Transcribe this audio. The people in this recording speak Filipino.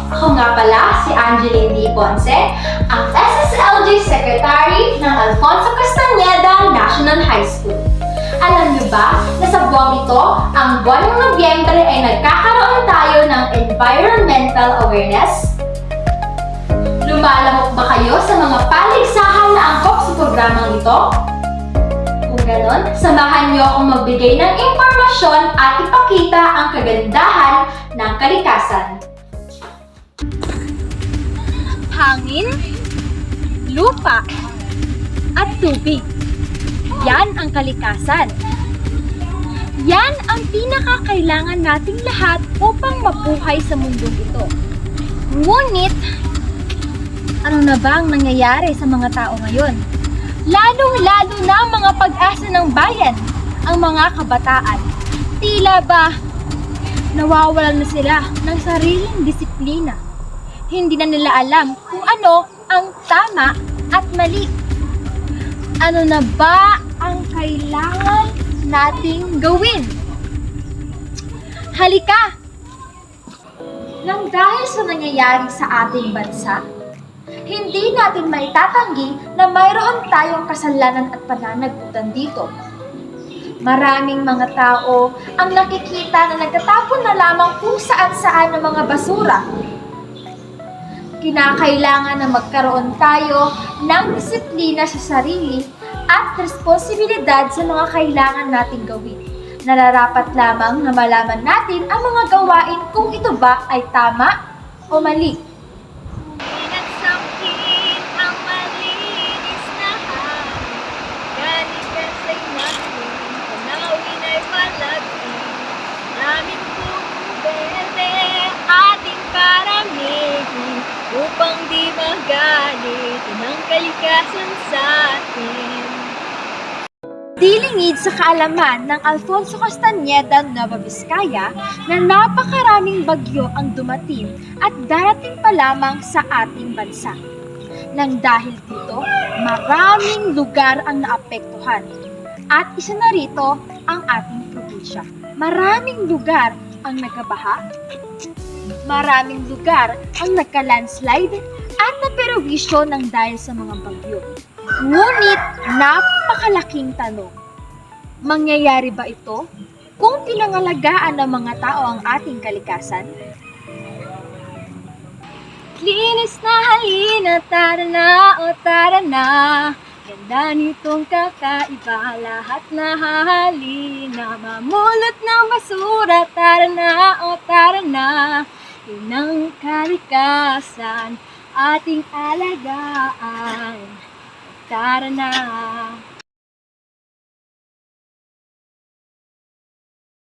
Ako nga pala si Angeline D. Ponce, ang SSLG Secretary ng Alfonso Castañeda National High School. Alam niyo ba na sa buwang ito, ang buwan ng Nobyembre ay nagkakaroon tayo ng environmental awareness? Lumalahok ba kayo sa mga paligsahan na angkop sa programang ito? Kung ganon, samahan niyo akong magbigay ng impormasyon at ipakita ang kagandahan ng kalikasan. Hangin, lupa, at tubig. Yan ang kalikasan. Yan ang pinakakailangan nating lahat upang mabuhay sa mundong ito. Ngunit, ano na ba ang nangyayari sa mga tao ngayon? Lalong-lalo na ang mga pag-asa ng bayan, ang mga kabataan. Tila ba nawawalan na sila ng sariling disiplina. Hindi na nila alam kung ano ang tama at mali. Ano na ba ang kailangan nating gawin? Halika! Nang dahil sa nangyayari sa ating bansa, hindi natin maitatanggi na mayroon tayong kasalanan at pananagutan dito. Maraming mga tao ang nakikita na nagtatapon na lamang kung saan-saan ng mga basura. Kinakailangan na magkaroon tayo ng disiplina sa sarili at responsibilidad sa mga kailangan nating gawin. Nararapat lamang na malaman natin ang mga gawain kung ito ba ay tama o mali. Nagsangkit ang malinis na hangin, galing sa'y natin, panawin ay palagi. Namin puro berde ating paramihin, upang di magalit ng kalikasan sa atin. Dilingid sa kaalaman ng Alfonso Castañeda Nueva Vizcaya na napakaraming bagyo ang dumating at darating pa lamang sa ating bansa. Nang dahil dito, maraming lugar ang naapektuhan. At isa na rito ang ating probinsya. Maraming lugar ang nagkabaha, maraming lugar ang nagka-landslide at naperwisyo ng dahil sa mga bagyo. Ngunit napakalaking tanong, mangyayari ba ito kung pinangalagaan ng mga tao ang ating kalikasan? Linis na halina, tara na o tara na. Ganda nitong kakaiba, lahat na hahalina. Mamulot ng basura, tara na o tara na. Yun ang kalikasan, ating alagaan. Tara na.